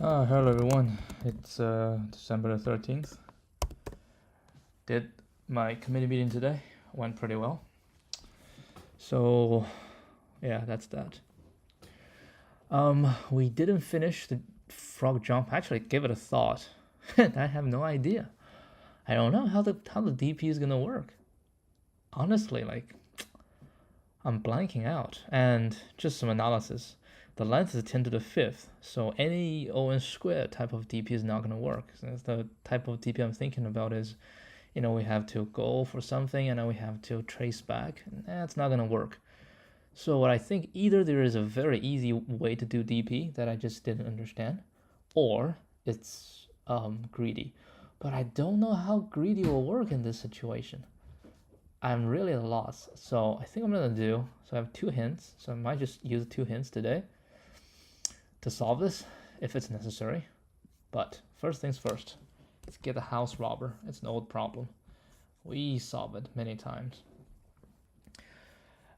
Hello everyone, it's December the 13th. Did my committee meeting today, went pretty well. So yeah, that's that. We didn't finish the frog jump. Actually give it a thought. I have no idea. I don't know how the DP is gonna work. Honestly, like I'm blanking out. And just some analysis. The length is 10 to the 5th, so any O(n) squared type of DP is not going to work. So the type of DP I'm thinking about is, we have to go for something and then we have to trace back. That's not going to work. So what I think, either there is a very easy way to do DP that I just didn't understand, or it's greedy. But I don't know how greedy will work in this situation. I'm really at a loss. So I think I'm going to do, so I have 2 hints, so I might just use 2 hints today to solve this if it's necessary. But first things first, let's get a house robber. It's an old problem. We solve it many times.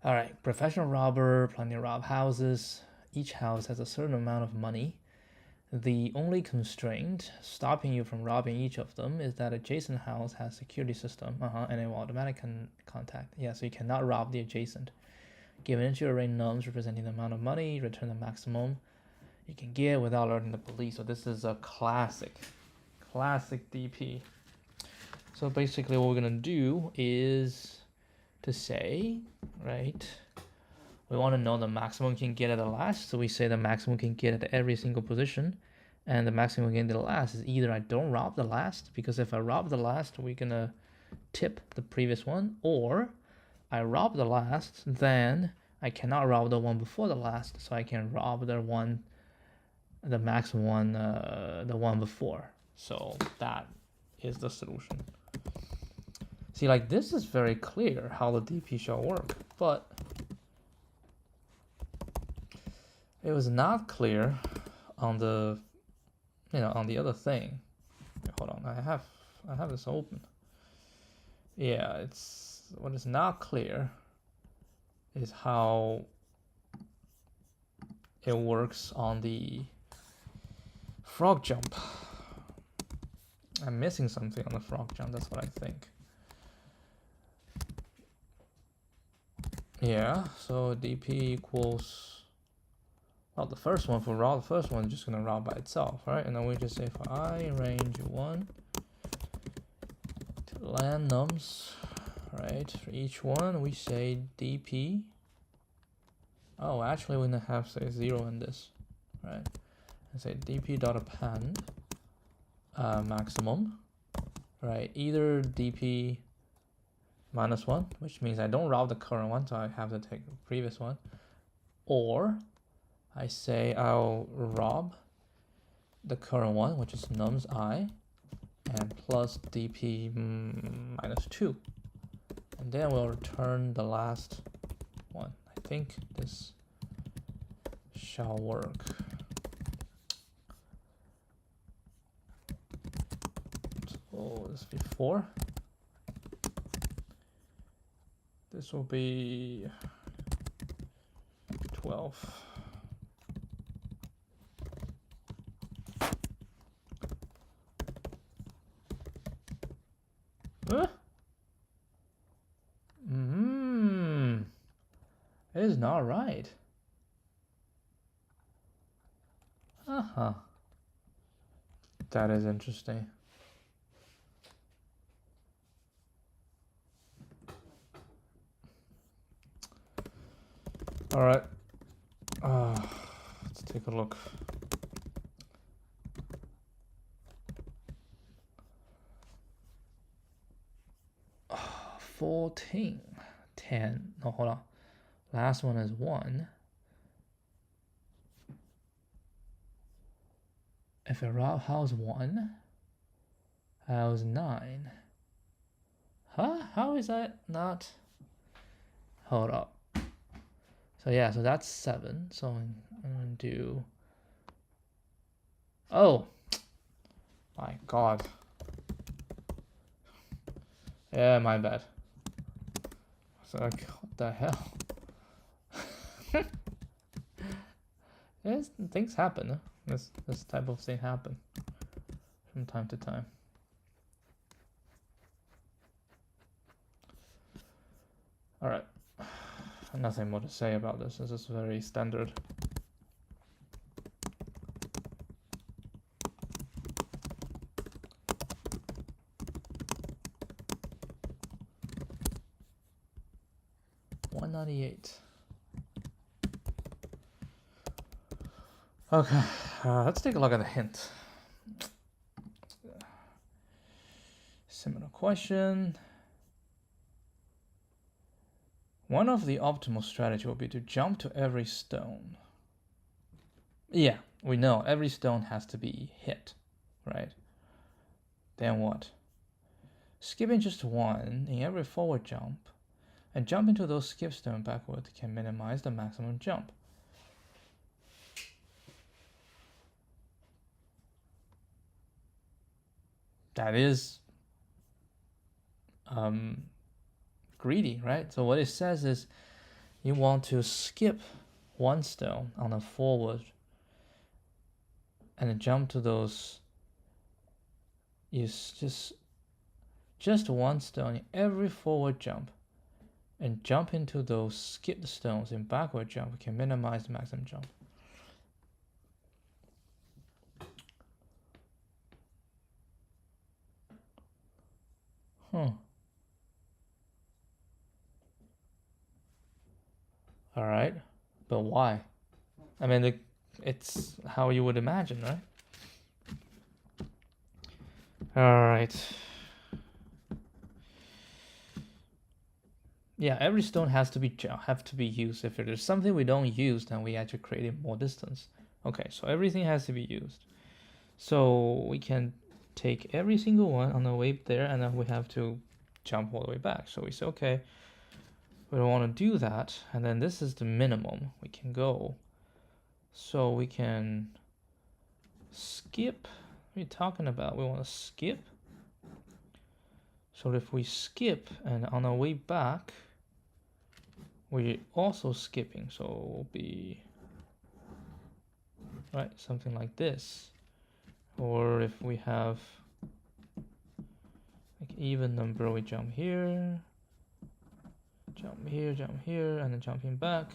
All right, professional robber planning to rob houses. Each house has a certain amount of money. The only constraint stopping you from robbing each of them is that adjacent house has security system and it will automatically contact. Yeah, so you cannot rob the adjacent. Given into array nums representing the amount of money, return the maximum you can get without alerting the police. So this is a classic DP. So basically what we're gonna do is to say, right, we want to know the maximum we can get at the last. So we say the maximum we can get at every single position, and the maximum we can get at the last is either I don't rob the last, because if I rob the last we're gonna tip the previous one, or I rob the last, then I cannot rob the one before the last, so I can rob the maximum one, the one before. So that is the solution. See, like this is very clear how the DP shall work, but it was not clear on the, on the other thing. Hold on, I have this open. Yeah, it's what is not clear is how it works on the frog jump. I'm missing something on the frog jump, that's what I think. Yeah, so DP equals, well, the first one, for rob the first one, just gonna rob by itself, right? And then we just say for I in range 1 to land nums, right? For each one, we say DP. Oh, actually, we're gonna have say 0 in this, right? And say DP dot append maximum, right? Either DP -1, which means I don't rob the current one, so I have to take the previous one, or I say I'll rob the current one, which is nums I, and plus DP -2, and then we'll return the last one. I think this shall work. So this will be 4. This will be 12. Huh? It is not right. That is interesting. All right. Let's take a look. Oh, 14, 10. No, hold on. Last one is 1. If I rob house 1, house 9. Huh? How is that not? Hold up. So yeah, so that's 7. So I'm gonna do. Oh, my God. Yeah, my bad. So like, what the hell? Yes, things happen. This type of thing happen from time to time. All right, nothing more to say about this. This is very standard. Okay, let's take a look at the hint. Similar question. One of the optimal strategy will be to jump to every stone. Yeah, we know every stone has to be hit, right? Then what? Skipping just one in every forward jump and jumping to those skip stones backward can minimize the maximum jump. That is greedy, right? So what it says is you want to skip one stone on a forward and then jump to those. Use just one stone in every forward jump and jump into those skipped stones in backward jump can minimize the maximum jump. All right, but why? I mean, it's how you would imagine, right? All right. Yeah, every stone have to be used. If there's something we don't use, then we actually create more distance. Okay, so everything has to be used. So we can take every single one on the way there, and then we have to jump all the way back. So we say, okay, we don't want to do that, and then this is the minimum we can go. So we can skip. What are you talking about? We want to skip. So if we skip and on our way back, we're also skipping. So it will be right something like this. Or if we have like even number, we jump here, and then jumping back.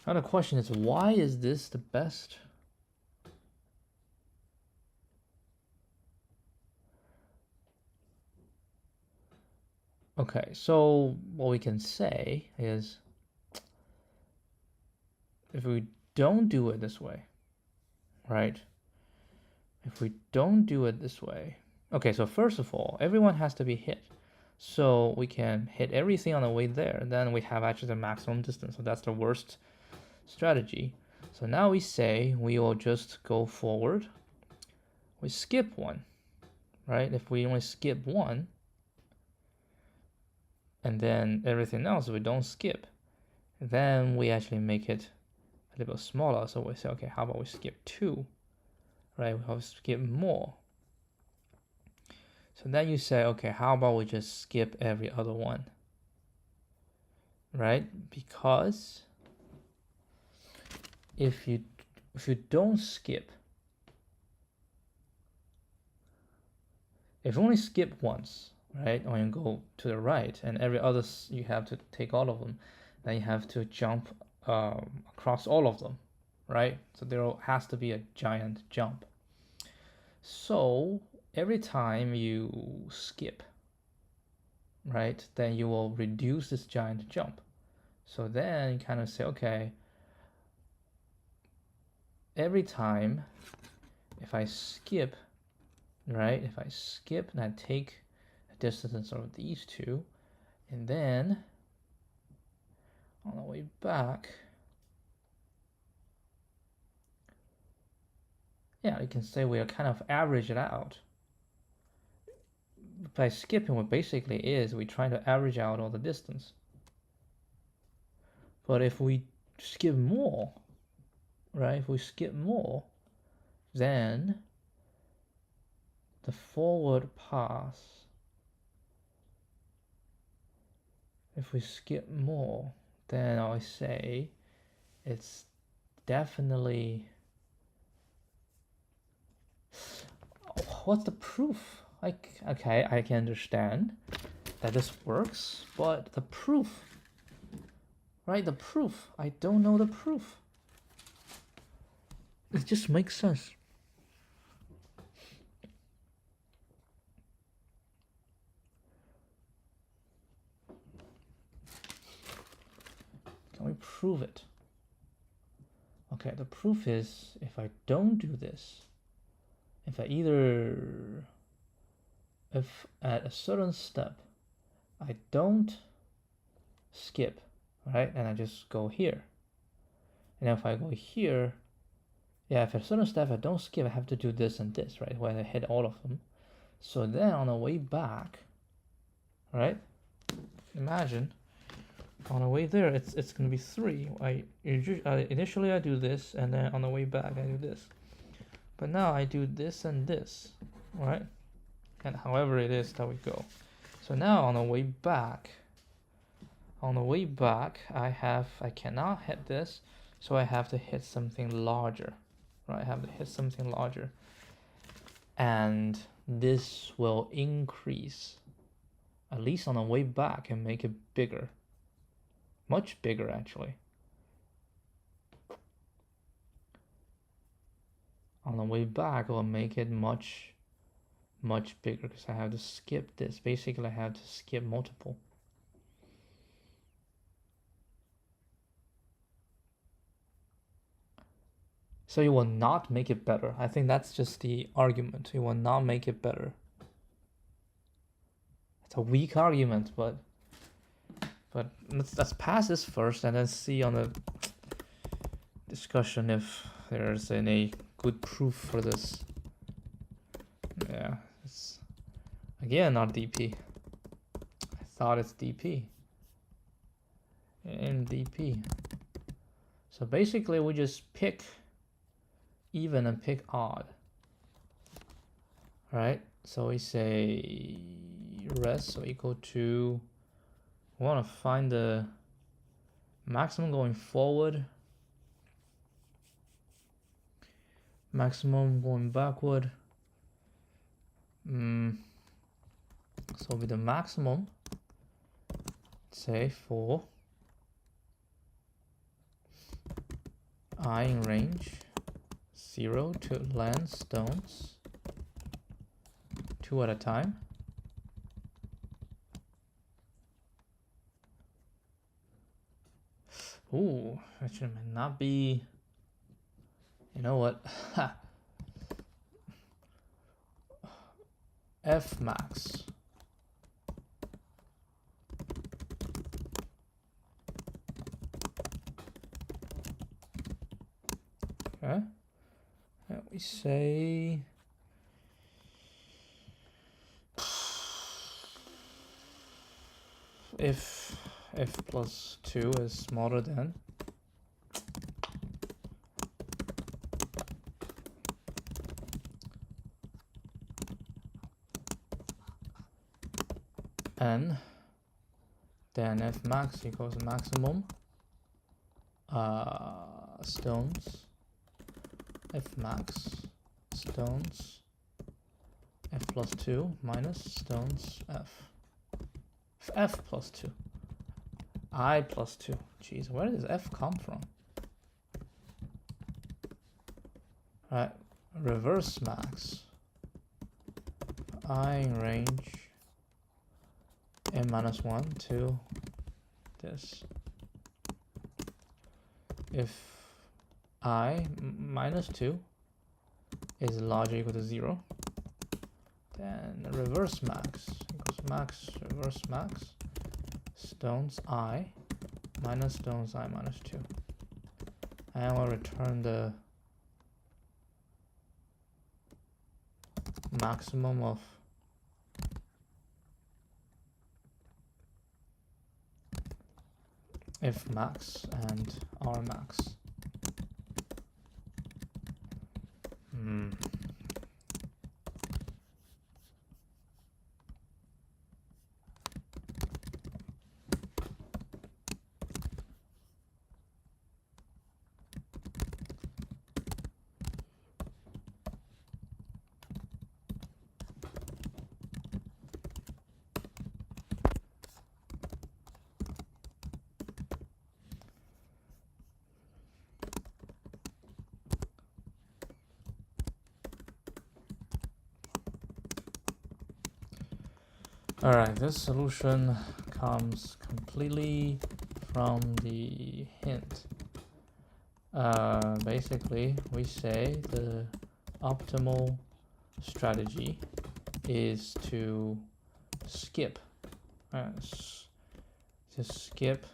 Now the question is, why is this the best? Okay, so what we can say is, if we don't do it this way, right? If we don't do it this way, okay, so first of all, everyone has to be hit. So we can hit everything on the way there. Then we have actually the maximum distance. So that's the worst strategy. So now we say we will just go forward. We skip one, right? If we only skip one, and then everything else we don't skip, then we actually make it a little smaller. So we say, okay, how about we skip two, right? We have to skip more. So then you say, okay, how about we just skip every other one, right? Because if you don't skip, if you only skip once, right, when you go to the right, and every other you have to take all of them, then you have to jump across all of them, right? So there has to be a giant jump. So every time you skip, right, then you will reduce this giant jump. So then you kind of say, okay, every time if I skip, right, if I skip and I take a distance of these two, and then on the way back, yeah, you can say we are kind of average it out. By skipping, what basically is we try to average out all the distance. But if we skip more, right, if we skip more, then the forward pass, if we skip more, then I say It's definitely... What's the proof? Okay, I can understand that this works, but the proof, right? The proof. I don't know the proof. It just makes sense. Can we prove it? Okay, the proof is if I don't do this, if at a certain step I don't skip, right, and I just go here, and if I go here, yeah, if at a certain step I don't skip, I have to do this and this, right, when I hit all of them. So then on the way back, right, imagine on the way there it's gonna be 3. Initially I do this, and then on the way back I do this, but now I do this and this, right, and however it is that we go. So now on the way back, I cannot hit this, so I have to hit something larger, right? I have to hit something larger, and this will increase, at least on the way back, and make it bigger, much bigger actually. On the way back, I'll make it much bigger because I have to skip this. Basically, I have to skip multiple. So you will not make it better. I think that's just the argument. You will not make it better. It's a weak argument, but let's pass this first and then see on the discussion if there's any good proof for this. Yeah, it's again not DP. I thought it's DP. In DP. So basically we just pick even and pick odd. Right? So we say rest so equal to, we want to find the maximum going forward, maximum going backward. So with the maximum, say for I in range 0 to land stones 2 at a time. Ooh, actually might not be, you know what? F max. Okay. And we say if f plus 2 is smaller than n, then f max equals maximum stones, f max stones f plus 2 minus stones f plus 2 I plus 2. Jeez, where does f come from? Right, reverse max I in range n minus 1 to this. If I minus 2 is larger or equal to 0, then reverse max equals max reverse max stones I minus stones I minus 2. And I will return the maximum of f max and r max. All right, this solution comes completely from the hint. Basically, we say the optimal strategy is to skip, skip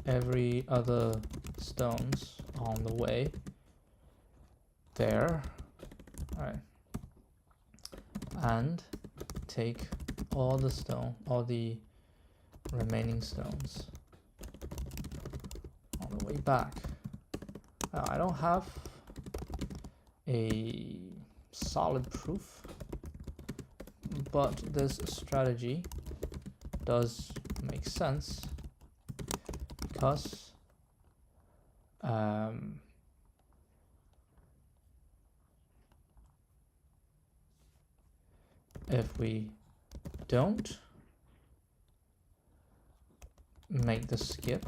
every other stones on the way there, right? And take all the remaining stones on the way back. I don't have a solid proof, but this strategy does make sense because if we don't make the skip,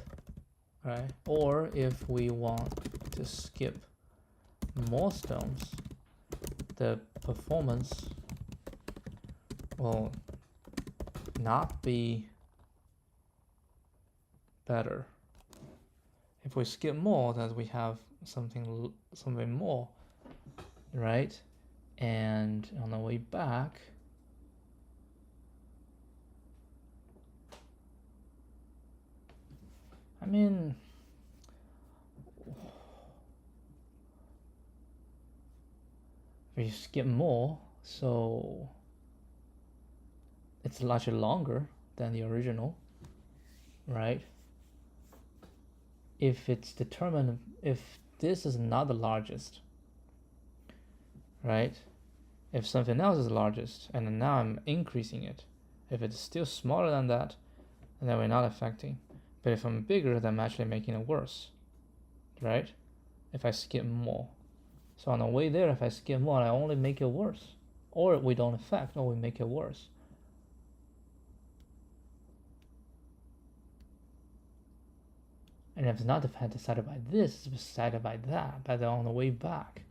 right, or if we want to skip more stones, the performance will not be better. If we skip more, that we have something more, right? And on the way back, I mean, we skip more, so it's largely longer than the original, right? If it's determined, if this is not the largest, right? If something else is the largest, and now I'm increasing it, if it's still smaller than that, then we're not affecting. But if I'm bigger, then I'm actually making it worse, right? If I skip more. So on the way there, if I skip more, I only make it worse. Or we don't affect, or we make it worse. And if it's not decided by this, it's decided by that. But on the way back,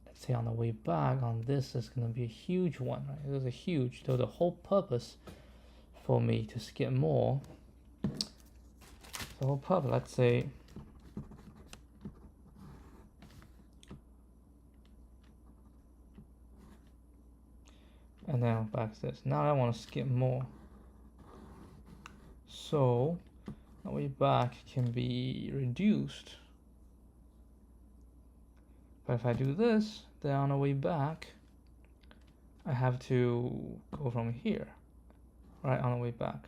let's say on the way back on this is going to be a huge one, right? It was a huge, so the whole purpose for me to skip more, the whole purpose, let's say, and now back to this. Now I want to skip more. So the way back can be reduced. But if I do this, then on the way back, I have to go from here, right, on the way back.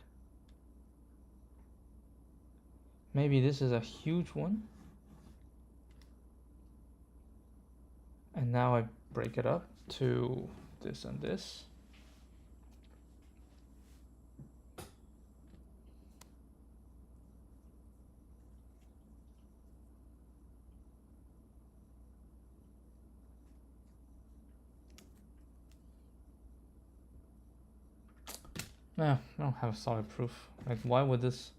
Maybe this is a huge one. And now I break it up to this and this. Yeah, I don't have a solid proof. Like, why would this?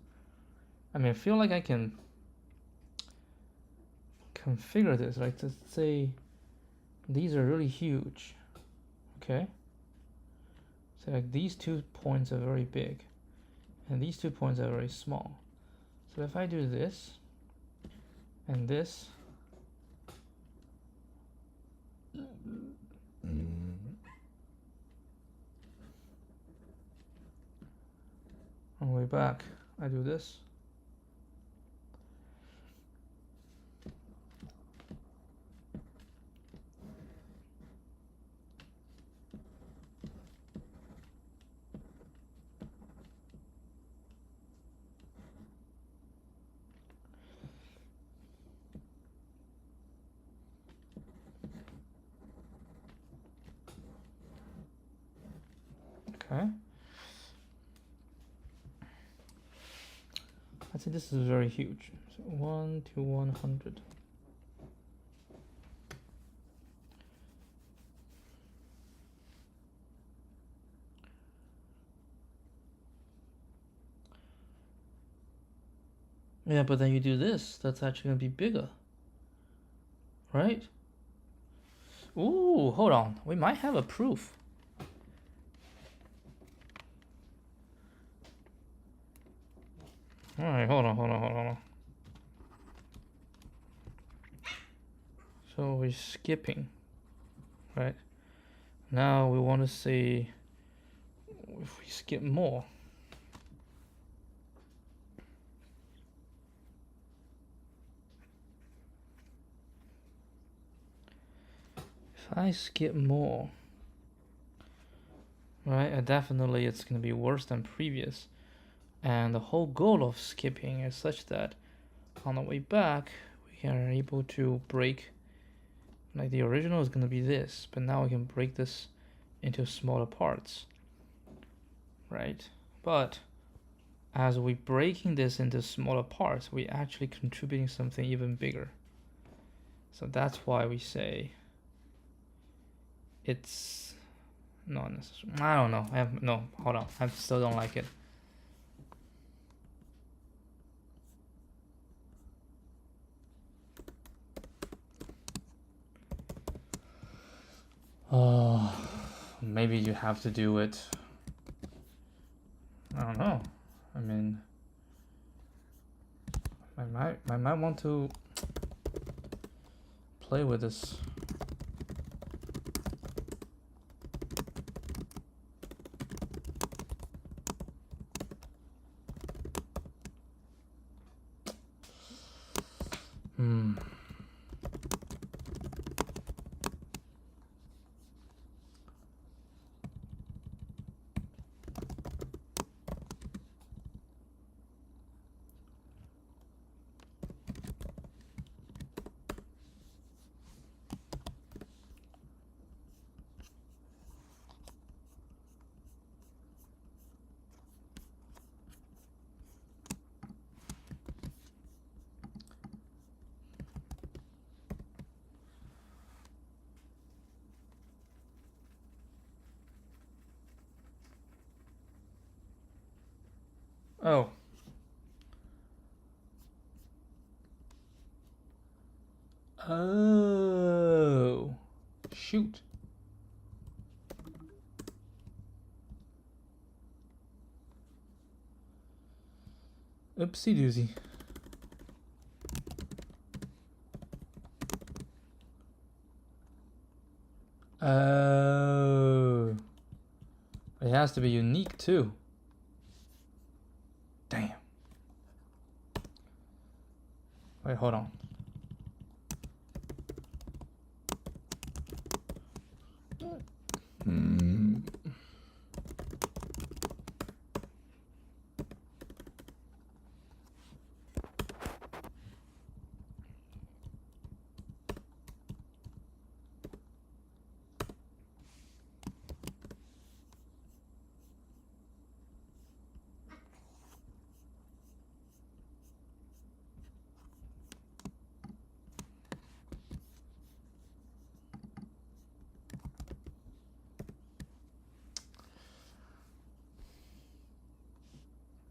I mean, I feel like I can configure this, right? To say these are really huge, okay? So like these 2 points are very big, and these 2 points are very small. So if I do this and this, on the way back, I do this. Okay. I'd say this is very huge. So 1 to 100. Yeah, but then you do this, that's actually gonna be bigger, right? Ooh, hold on, we might have a proof. All right, hold on. So we're skipping, right? Now we want to see if we skip more. If I skip more, right, definitely it's going to be worse than previous. And the whole goal of skipping is such that on the way back, we are able to break, like the original is going to be this, but now we can break this into smaller parts, right? But as we breaking this into smaller parts, we actually contributing something even bigger. So that's why we say it's not necessary. I don't know. Hold on. I still don't like it. Oh, maybe you have to do it. I don't know. I mean, I might want to play with this. Oh. Oh. Shoot. Oopsie doozy. Oh. It has to be unique too. Damn. Wait, hold on.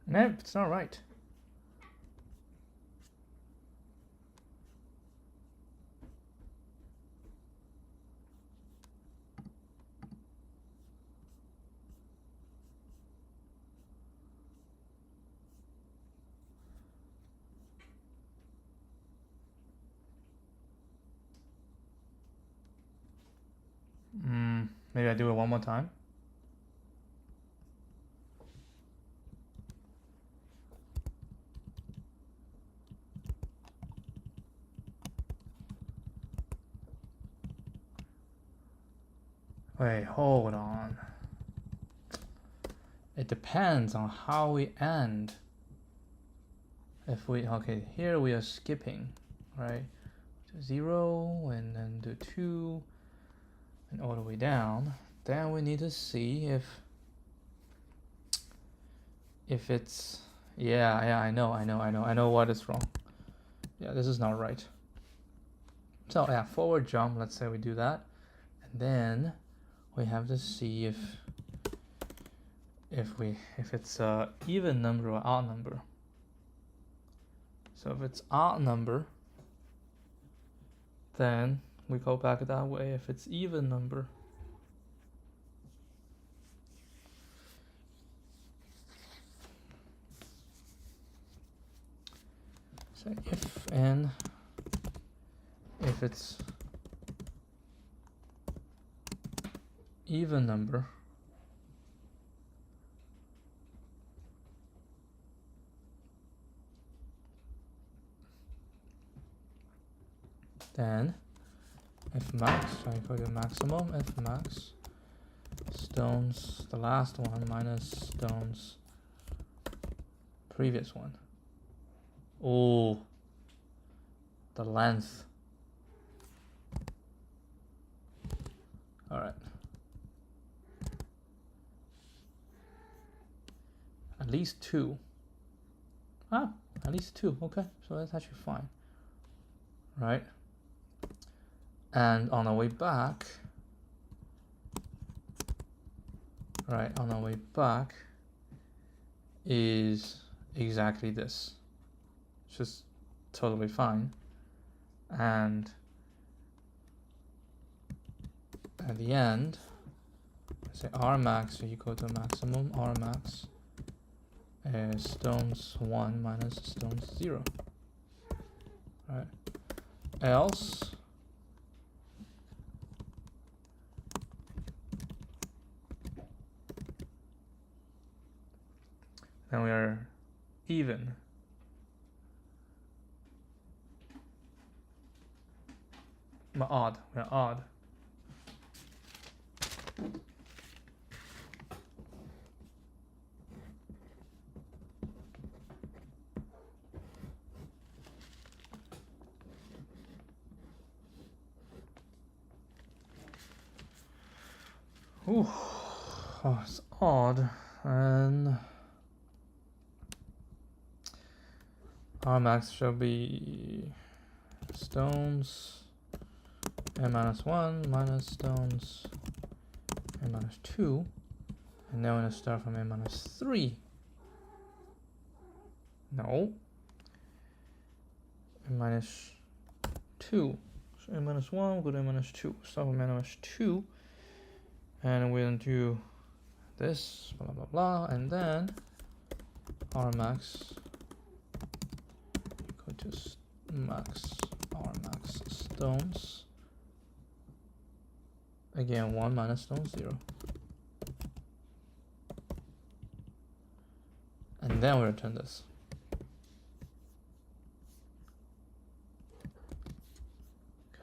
Nope, it's not right. Maybe I do it one more time. Wait, hold on. It depends on how we end. If we, okay, here we are skipping, right? To 0 and then to 2 and all the way down. Then we need to see if it's, yeah, I know what is wrong. Yeah, this is not right. So yeah, forward jump, let's say we do that. And then we have to see if it's a even number or odd number. So if it's odd number, then we go back that way. If it's even number, say if n, if it's even number, then if max, I equal to maximum, if max stones, the last one, minus stones previous one. Oh, the length. All right. At least 2. Ah, at least 2. Okay, so that's actually fine. Right. And on our way back, right, on our way back is exactly this. It's just totally fine. And at the end, say R max is equal to maximum R max is stones 1 minus stones 0. Right. Else then we are even. But odd. We are odd. Ooh, oh, it's odd, and R max shall be stones n minus 1 minus stones n minus 2, and now we're going to start from n minus 3. No, n minus 2. So n minus 1 go to n minus 2. Start from n minus 2. And we're going to do this, blah, blah, blah, and then R max equal to max, R max stones. Again, 1 minus stones 0. And then we return this.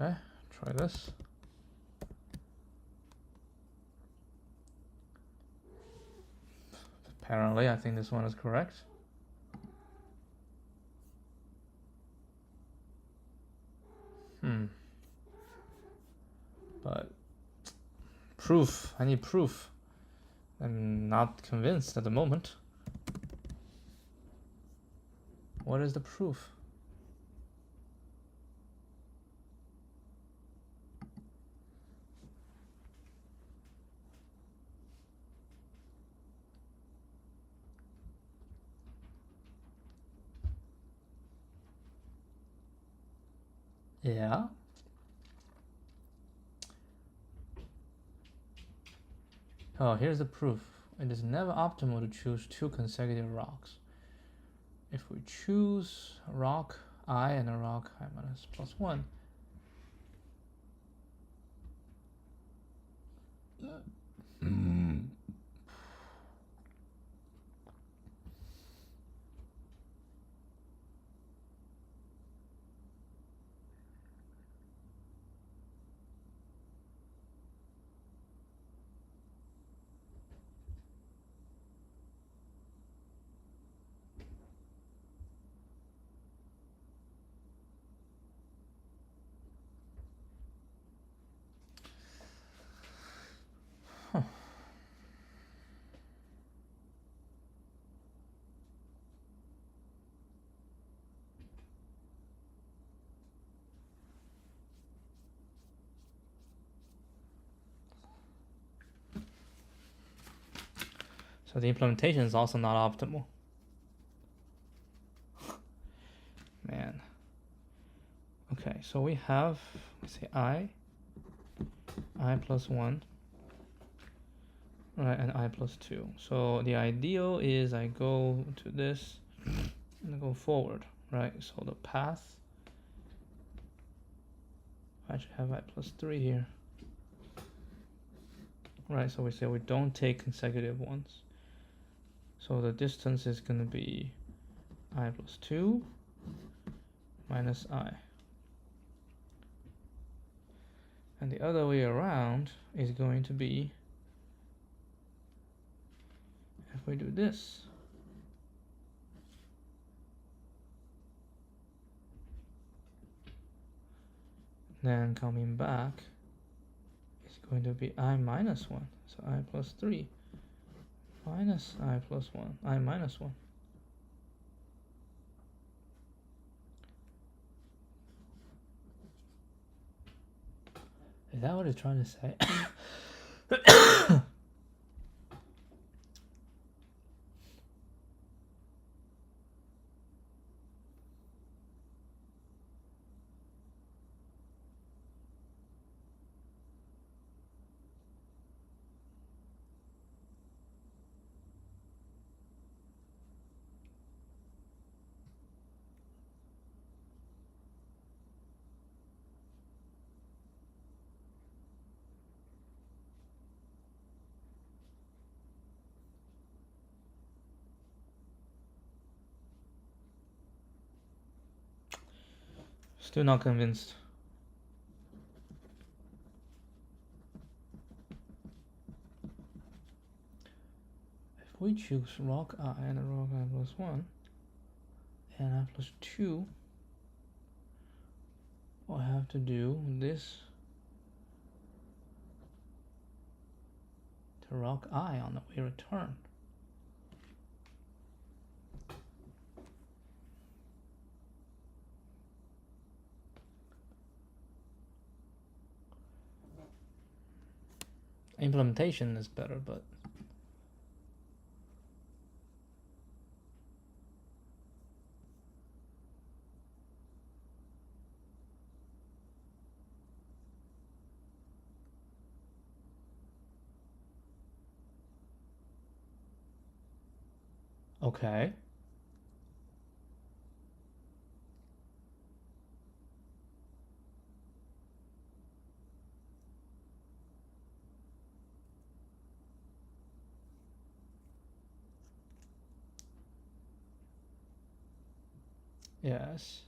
Okay, try this. Apparently, I think this one is correct. But proof, I need proof. I'm not convinced at the moment. What is the proof? Yeah. Oh, here's the proof. It is never optimal to choose 2 consecutive rocks. If we choose rock I and a rock I minus plus 1, so the implementation is also not optimal. Man. Okay, so we have, let's say I plus 1, right, and I plus 2. So the ideal is I go to this and go forward, right? So the path, I should have I plus 3 here. Right, so we say we don't take consecutive ones. So the distance is going to be I plus 2 minus I. And the other way around is going to be, if we do this, then coming back is going to be I minus 1. So I plus 3 minus I plus 1, I minus 1. Is that what it's trying to say? Still not convinced. If we choose rock I and rock I plus 1 and I plus 2, we'll have to do this to rock I on the way return. Implementation is better, but okay. Yes.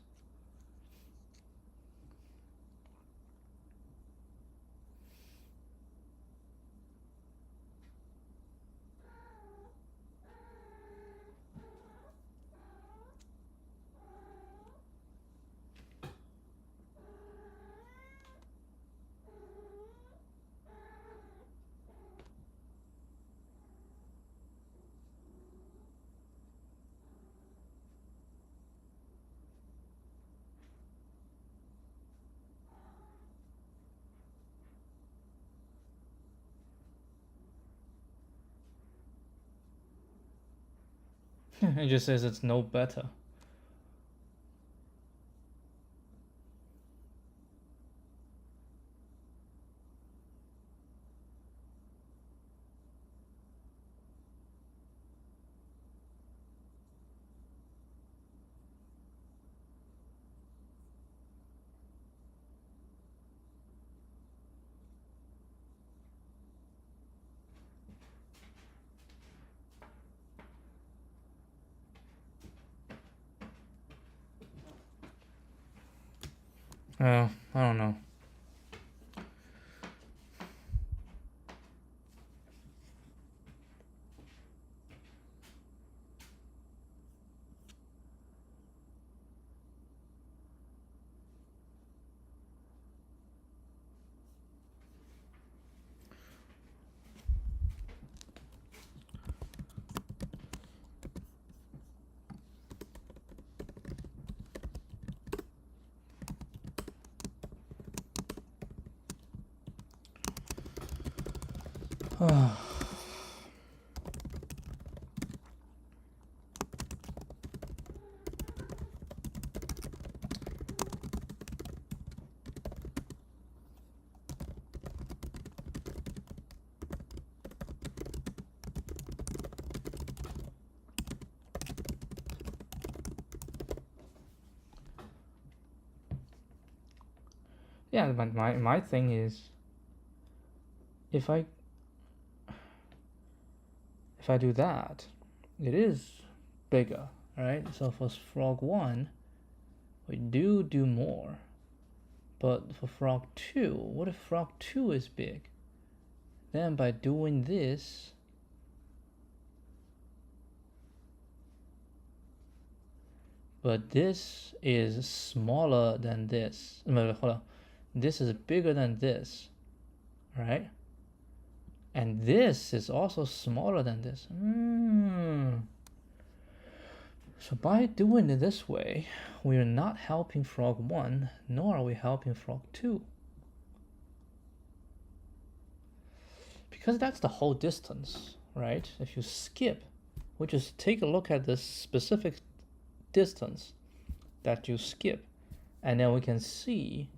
It just says it's no better. I don't know. Yeah, but my thing is, if I do that, it is bigger, right? So for frog 1, we do more. But for frog 2, what if frog 2 is big? Then by doing this, but this is smaller than this. Hold on. This is bigger than this, right? And this is also smaller than this. So by doing it this way, we are not helping frog 1, nor are we helping frog 2. Because that's the whole distance, right? If you skip, we just take a look at the specific distance that you skip, and then we can see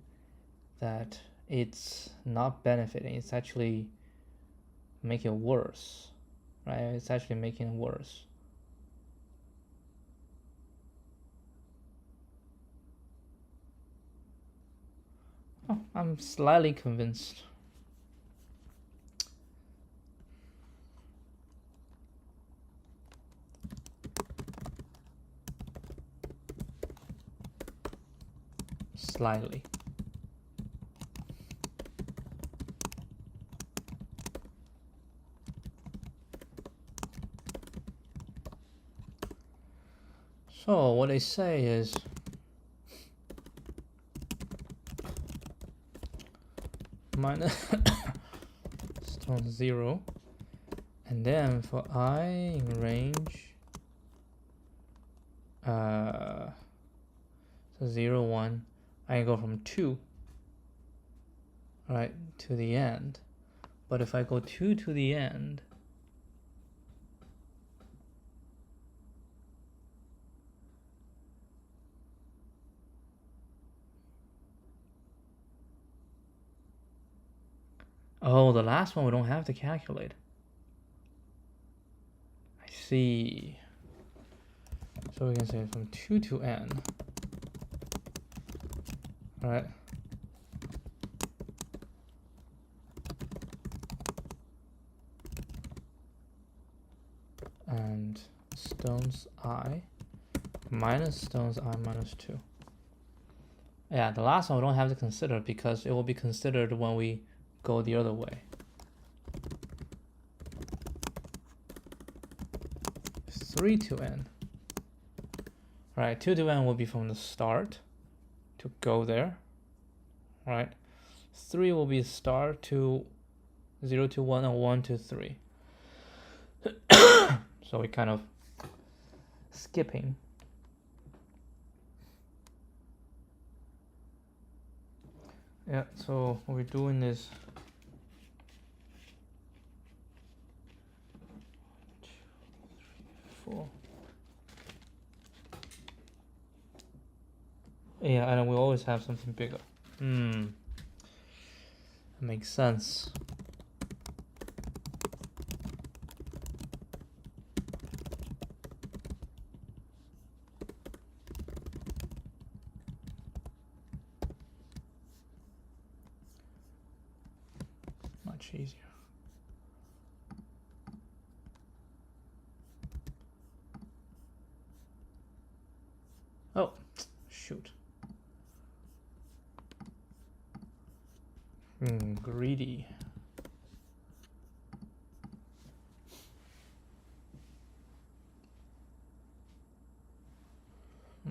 that it's not benefiting. It's actually making it worse, right? It's actually making it worse. Oh, I'm slightly convinced. Slightly. So what they say is minus stone 0, and then for I in range so 0, 1, I can go from 2, right, to the end. But if I go 2 to the end, oh, the last one we don't have to calculate. I see. So we can say from 2 to n, right? And stones I minus stones I minus 2. Yeah, the last one we don't have to consider because it will be considered when we go the other way. 3 to n. Right, 2 to n will be from the start to go there. Right, 3 will be start to 0 to 1 and 1 to 3. So we kind of skipping. Yeah, so what we're doing is 1, 2, 3, 4. Yeah, and we always have something bigger. That makes sense. Much easier. Oh, shoot. Greedy.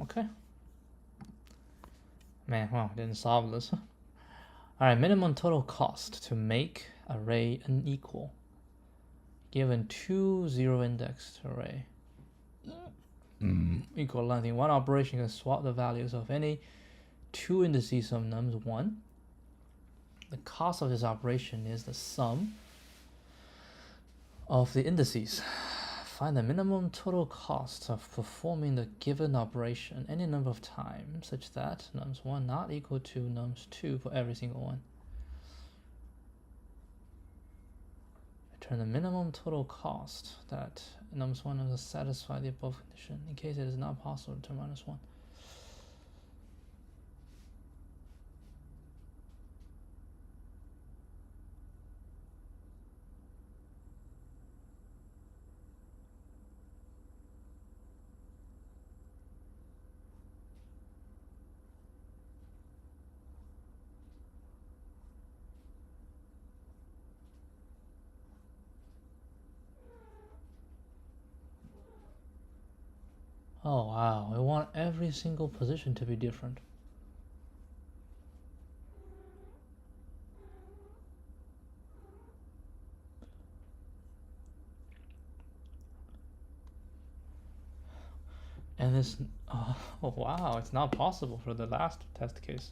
Okay. Man, wow, didn't solve this. Alright, minimum total cost to make array unequal. Given 2 zero-indexed array. Equal length. In one operation, you can swap the values of any 2 indices of nums 1. The cost of this operation is the sum of the indices. Find the minimum total cost of performing the given operation any number of times such that nums 1 not equal to nums 2 for every single one. Return the minimum total cost that nums 1 doesn't satisfy the above condition. In case it is not possible, return -1. Oh wow, we want every single position to be different. And this, oh wow, it's not possible for the last test case.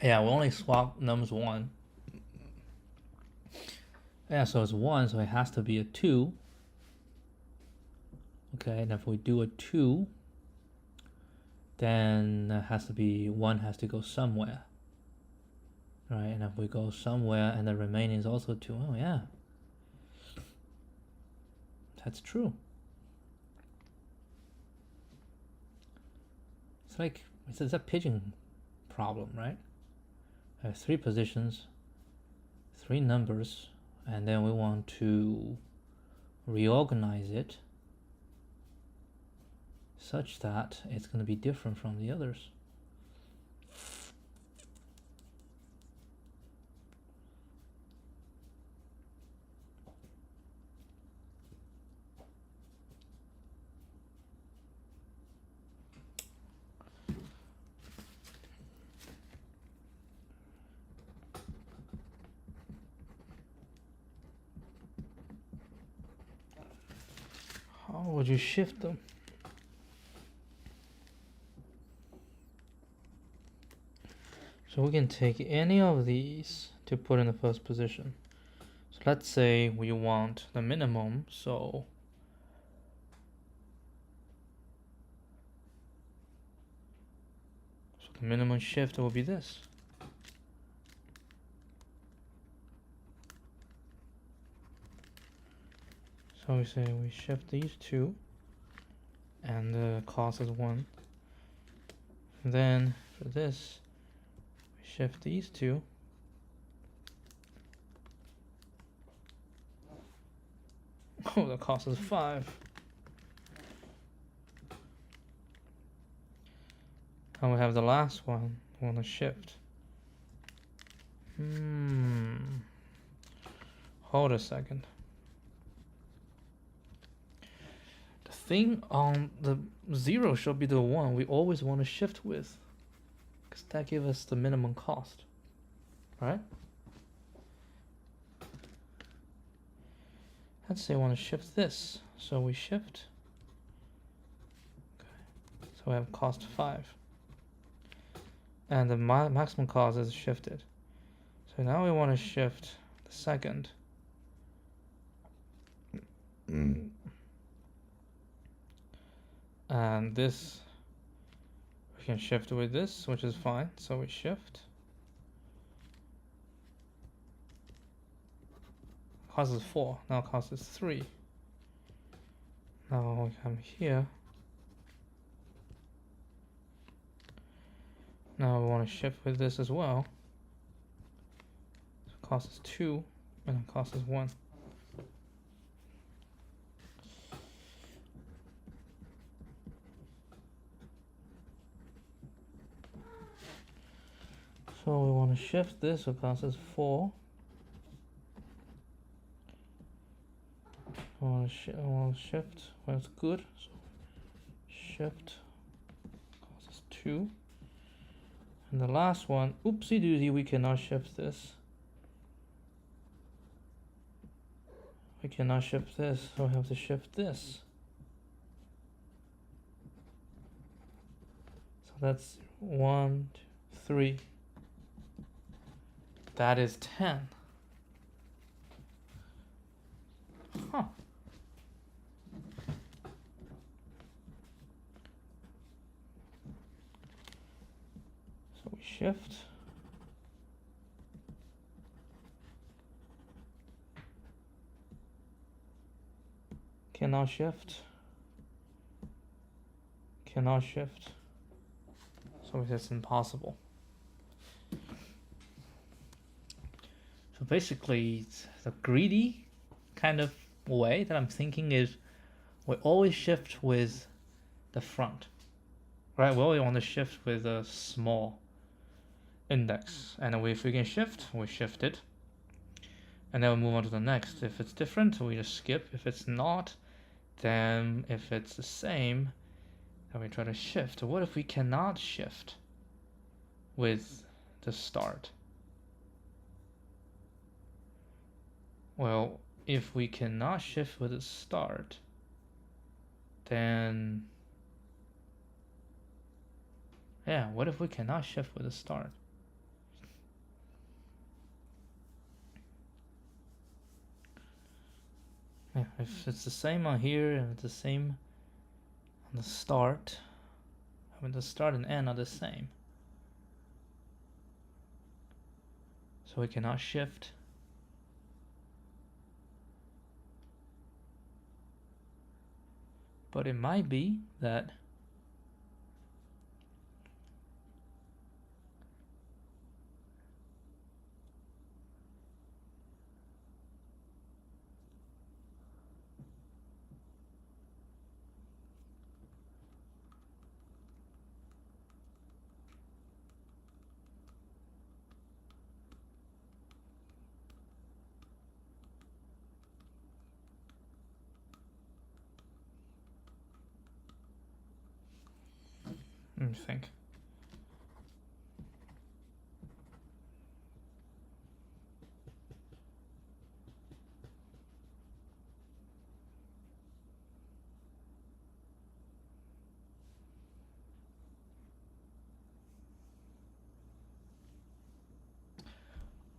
Yeah, we only swap nums 1. Yeah, so it's 1, so it has to be a 2. Okay, and if we do a 2, then it has to be 1 has to go somewhere. Right, and if we go somewhere and the remaining is also 2, oh yeah. That's true. It's a pigeon problem, right? I have 3 positions, 3 numbers, and then we want to reorganize it such that it's going to be different from the others. How would you shift them? So we can take any of these to put in the first position. So let's say we want the minimum, so the minimum shift will be this. So we say we shift these 2, and the cost is 1. And then for this, we shift these 2. Oh, the cost is 5. And we have the last one. We want to shift. Hold a second. The thing on the 0 should be the one we always want to shift with, because that gives us the minimum cost, right? Let's say I want to shift this, so we shift. Okay. So we have cost 5, and the maximum cost is shifted. So now we want to shift the second. And this we can shift with this, which is fine. So we shift. Cost is 4. Now cost is 3. Now we come here. Now we want to shift with this as well. So cost is 2, and cost is 1. So we want to shift this, so cost is 4. I want to shift when it's good. So shift, cost is 2. And the last one, oopsie doozy, we cannot shift this. We cannot shift this, so we have to shift this. So that's 1, 2, 3. That is 10. Huh. So we shift. Cannot shift. Cannot shift. So it's impossible. So basically, the greedy kind of way that I'm thinking is we always shift with the front, right? We always want to shift with a small. index. And if we can shift, we shift it. And then we move on to the next. If it's different, we just skip. If it's not, then if it's the same, then we try to shift. What if we cannot shift with the start? Well, if we cannot shift with the start, then yeah, what if we cannot shift with the start? Yeah, if it's the same on here and it's the same on the start, I mean the start and end are the same. So we cannot shift. But it might be that let me think.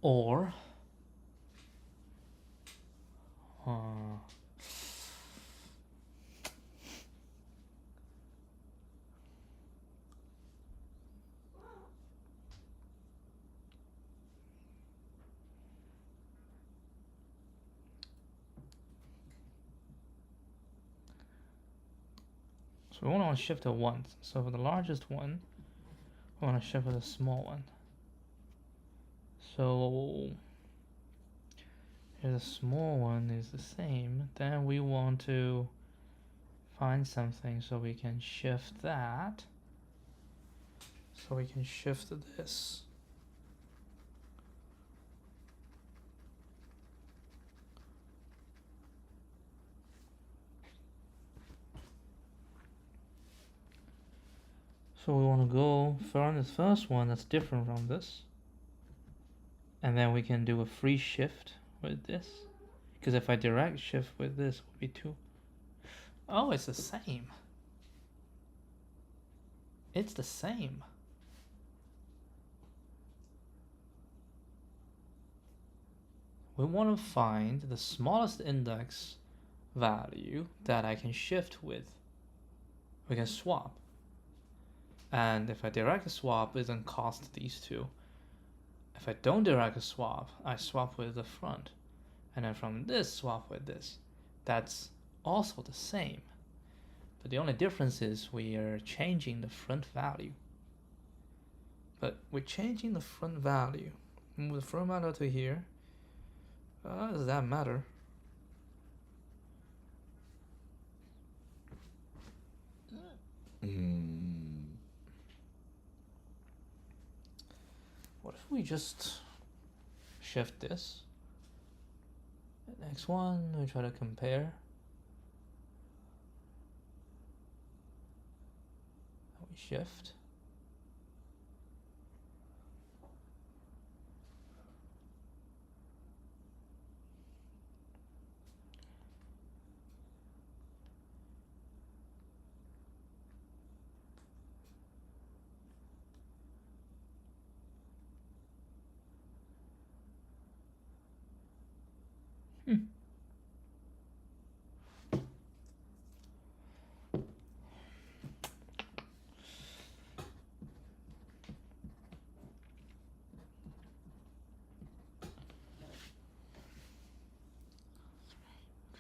Or so we want to shift it once. So for the largest one, we want to shift with a small one. So if the small one is the same, then we want to find something so we can shift that. So we can shift this. So we want to go find this first one that's different from this. And then we can do a free shift with this. Because if I direct shift with this, it would be 2. Oh, it's the same. It's the same. We want to find the smallest index value that I can shift with. We can swap. And if I direct a swap, it doesn't cost these 2. If I don't direct a swap, I swap with the front. And then from this, swap with this. That's also the same. But the only difference is we are changing the front value. But we're changing the front value. Move the front value to here. Does that matter? What if we just shift this? The next one, we try to compare. We shift.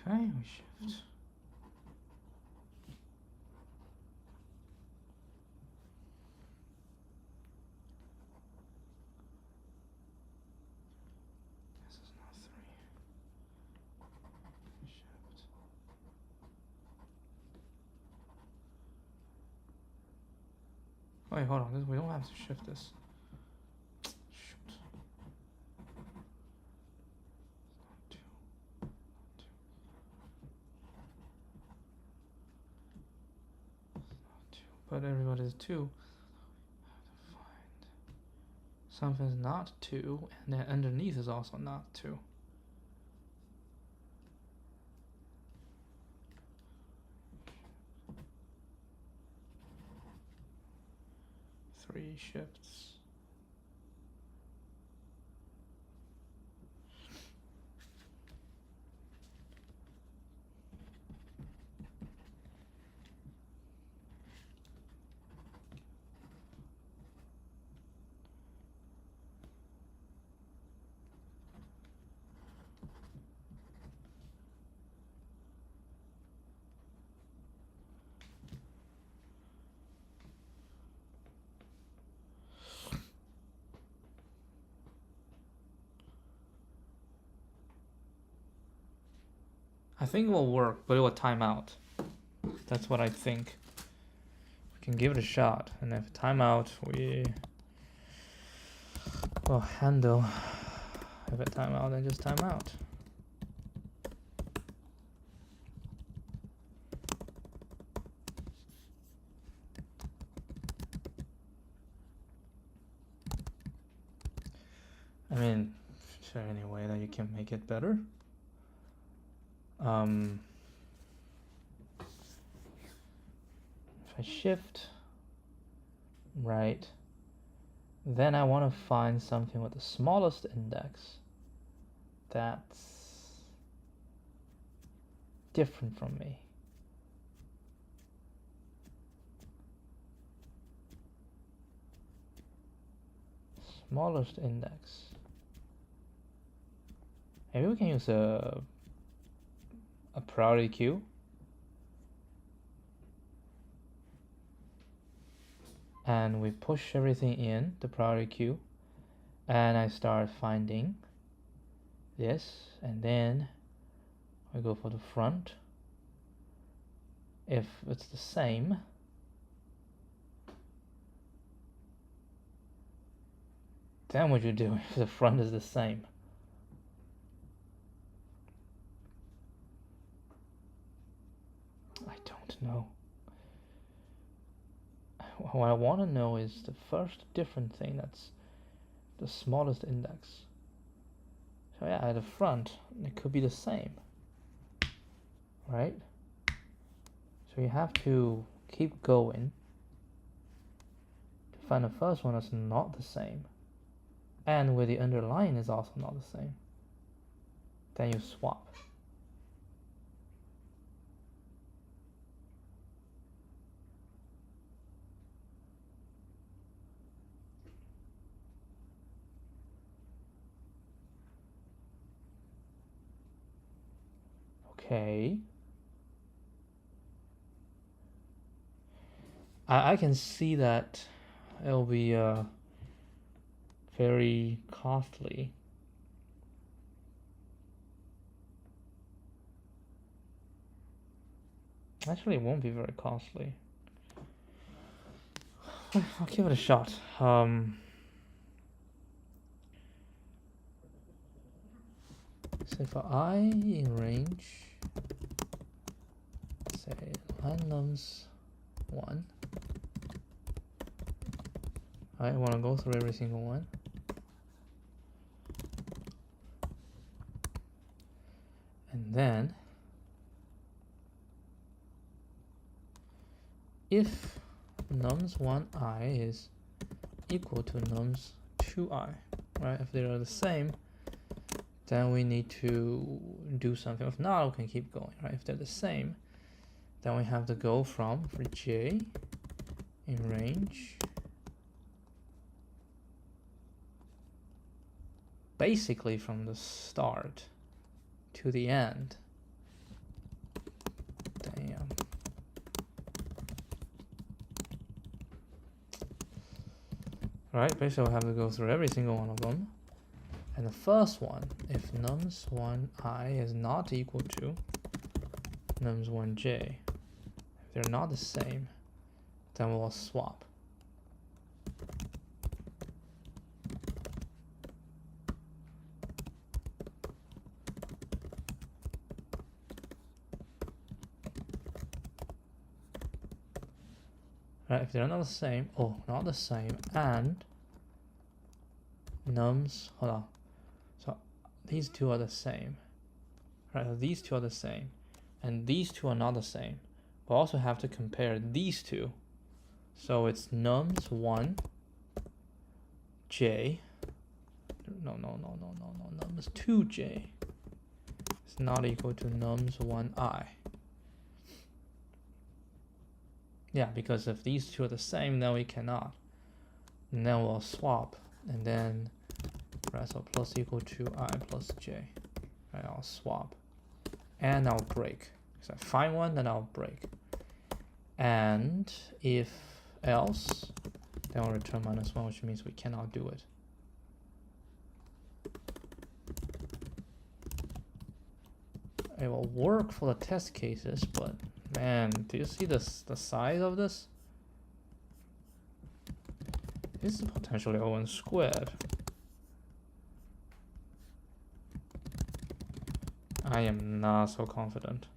Okay, we shift. This is not 3. Shift. Wait, hold on. We don't have to shift this. but everybody's 2. Something's not 2, and then underneath is also not 2. Three shifts. I think it will work, but it will time out. That's what I think. We can give it a shot, and if timeout, we will handle. If it timeout, then just timeout. I mean, is there any way that you can make it better? If I shift right, then I want to find something with the smallest index that's different from me. Smallest index. Maybe we can use a priority queue. And we push everything in the priority queue, and I start finding this, and then I go for the front. If it's the same, then what you do if the front is the same? I don't know. What I want to know is the first different thing that's the smallest index. So yeah, at the front, it could be the same, right? So you have to keep going to find the first one that's not the same, and where the underline is also not the same. Then you swap. Okay. I can see that it'll be very costly. Actually, it won't be very costly. I'll give it a shot. So for I in range, say line nums 1. I want to go through every single one. And then if nums1i is equal to nums2i, right? If they are the same, then we need to do something. If not, we can keep going, right? If they're the same, then we have to go from, for j in range, basically from the start to the end. Damn. Right, basically we'll have to go through every single one of them. And the first one, if nums1i is not equal to nums1j, if they're not the same, then we'll swap. right? If they're not the same, not the same, and nums, hold on. So these two are the same, right? So these two are the same, and these two are not the same. We also have to compare these two. So it's nums 1, j. No, nums 2j. It's not equal to nums 1i. Yeah, because if these two are the same, then we cannot. And then we'll swap, and then right, so plus equal to I plus j. Right, I'll swap, and I'll break. So I find one, then I'll break. And if else, then I'll return -1, which means we cannot do it. It will work for the test cases, but man, do you see the size of this? This is potentially O(n) squared. I am not so confident.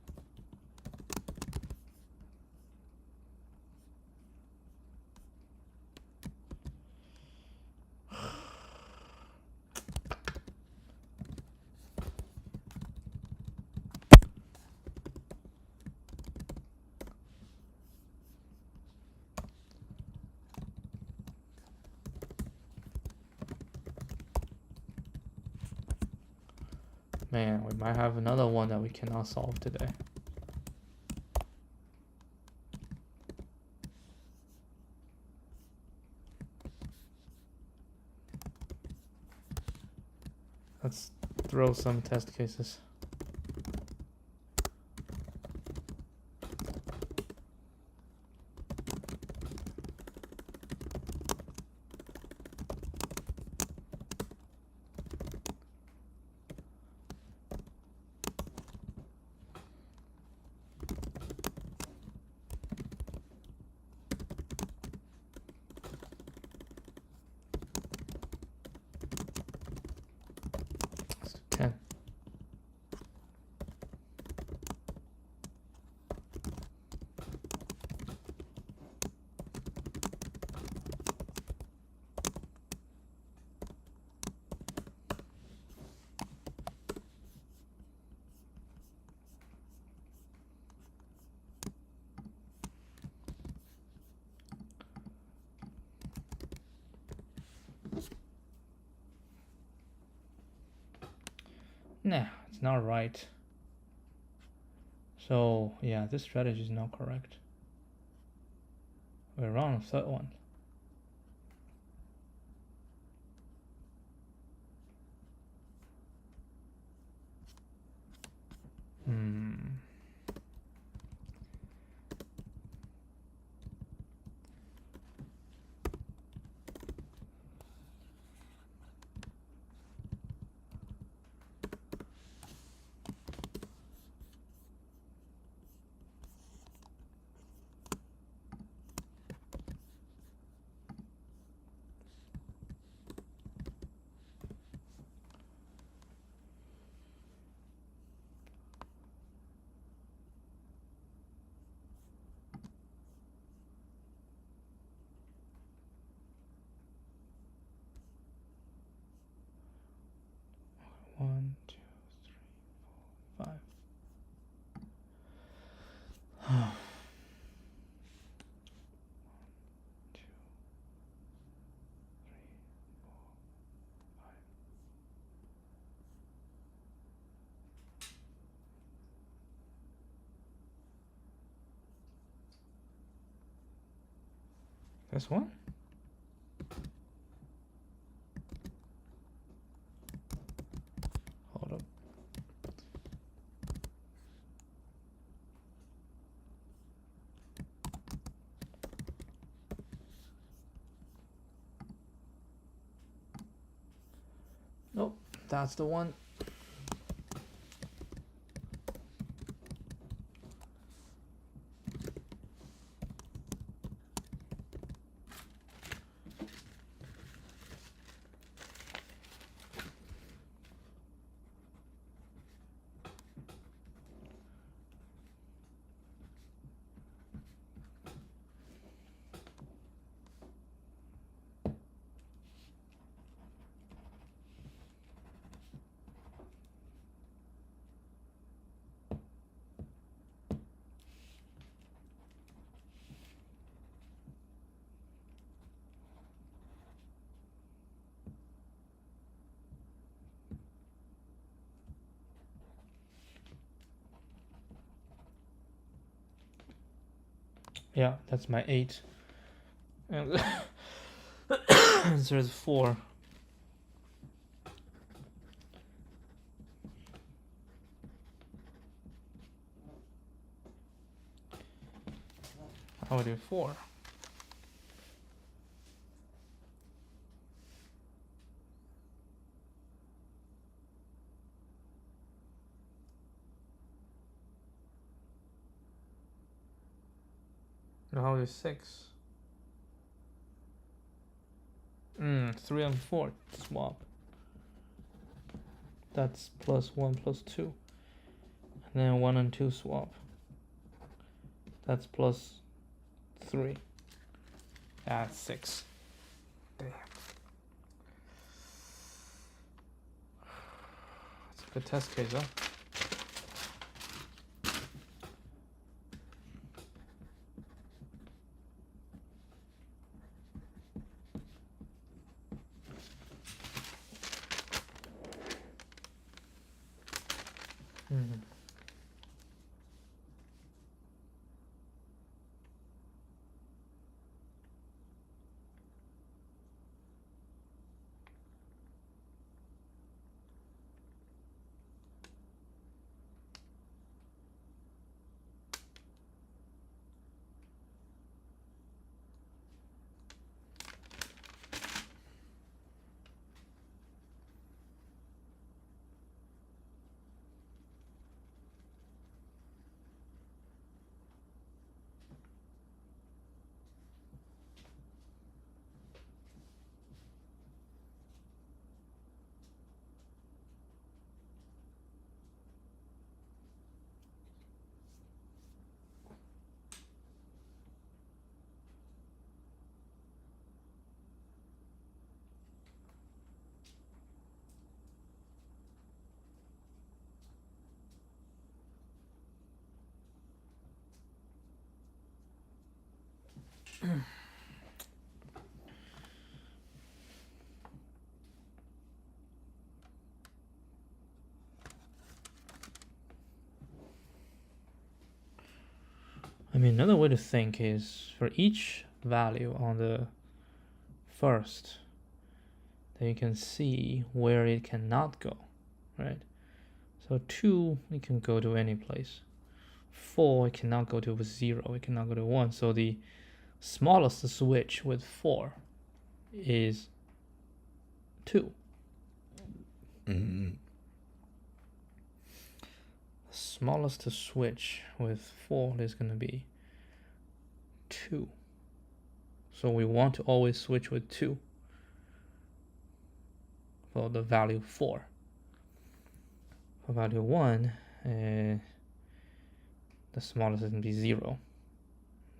Man, we might have another one that we cannot solve today. Let's throw some test cases. Let's do 10. Nah, it's not right. So yeah, this strategy is not correct. We're wrong on the third one. One, two, three, four, five. One, two, three, four, five. This one? Hold up. Nope, that's the one. Yeah, that's my 8. And the answer is 4. I would do 4. Now how would do 6? 3 and 4 swap. That's +1 +2. And then 1 and 2 swap. That's +3. That's 6. Damn. It's a good test case, huh? I mean, another way to think is for each value on the first, then you can see where it cannot go, right? So 2, it can go to any place. 4, it cannot go to 0, it cannot go to 1. So the smallest switch with 4 is 2. Smallest switch with 4 is going to be 2. So we want to always switch with 2 for the value 4. For value 1, the smallest is going to be 0,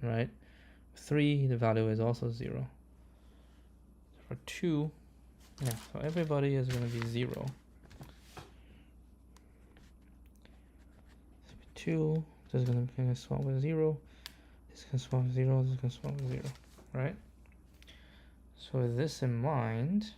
right? 3, the value is also 0. For 2, yeah, so everybody is going to be 0. 2, this is going to swap with 0. This can swap with 0. This can swap with 0, right? So with this in mind,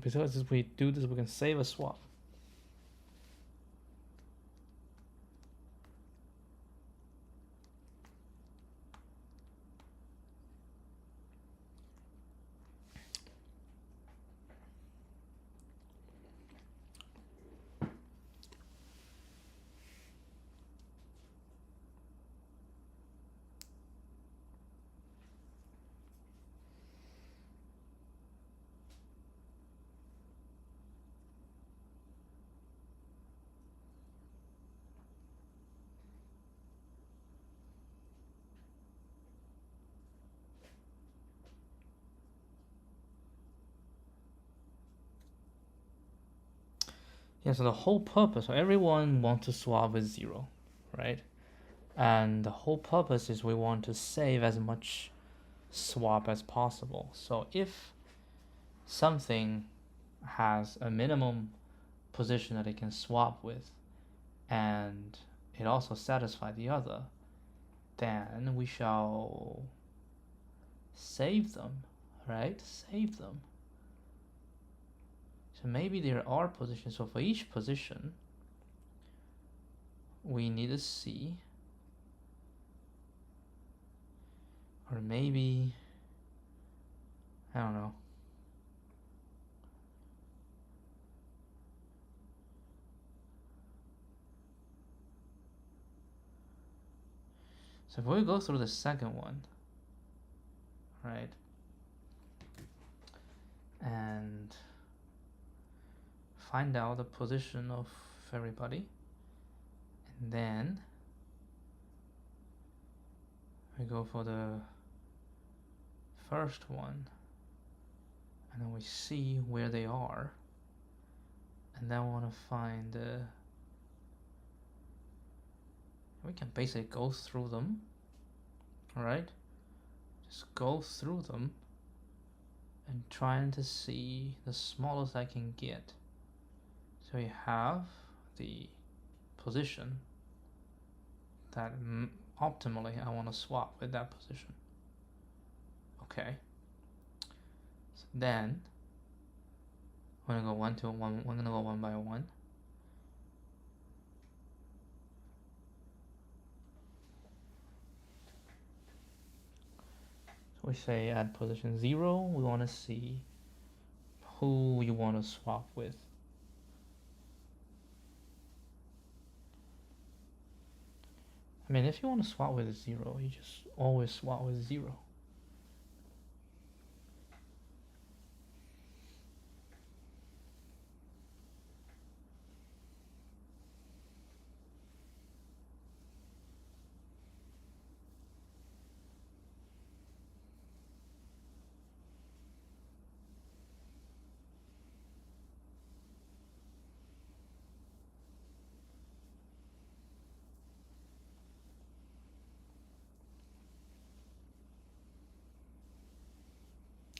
because if we do this, we can save a swap. Yeah, so the whole purpose, so everyone wants to swap with 0, right? And the whole purpose is we want to save as much swap as possible. So if something has a minimum position that it can swap with, and it also satisfies the other, then we shall save them, right? Save them. So maybe there are positions. So for each position, we need to see, or maybe, I don't know. So if we go through the second one, right, and find out the position of everybody, and then we go for the first one, and then we see where they are, and then we want to find we can basically go through them, alright? Just go through them and trying to see the smallest I can get. So we have the position that optimally I want to swap with that position. Okay. So then we're gonna go one to one. We're gonna go one by one. So we say at position 0, we want to see who you want to swap with. I mean, if you want to swap with 0, you just always swap with 0.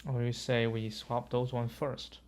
Or we say we swap those one first.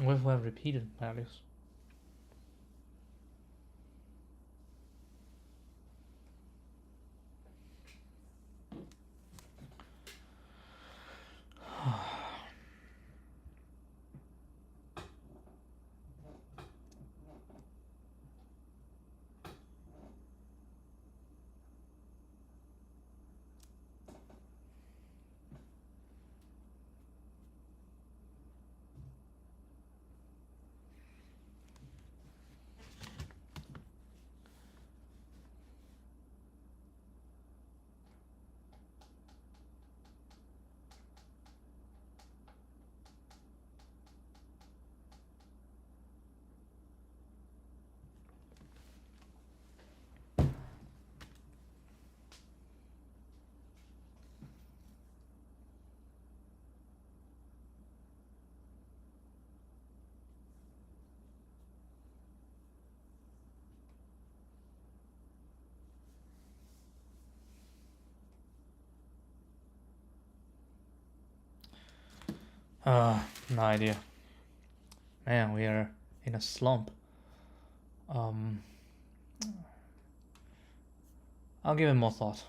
What if we have repeated values? No idea. Man, we are in a slump. I'll give it more thought.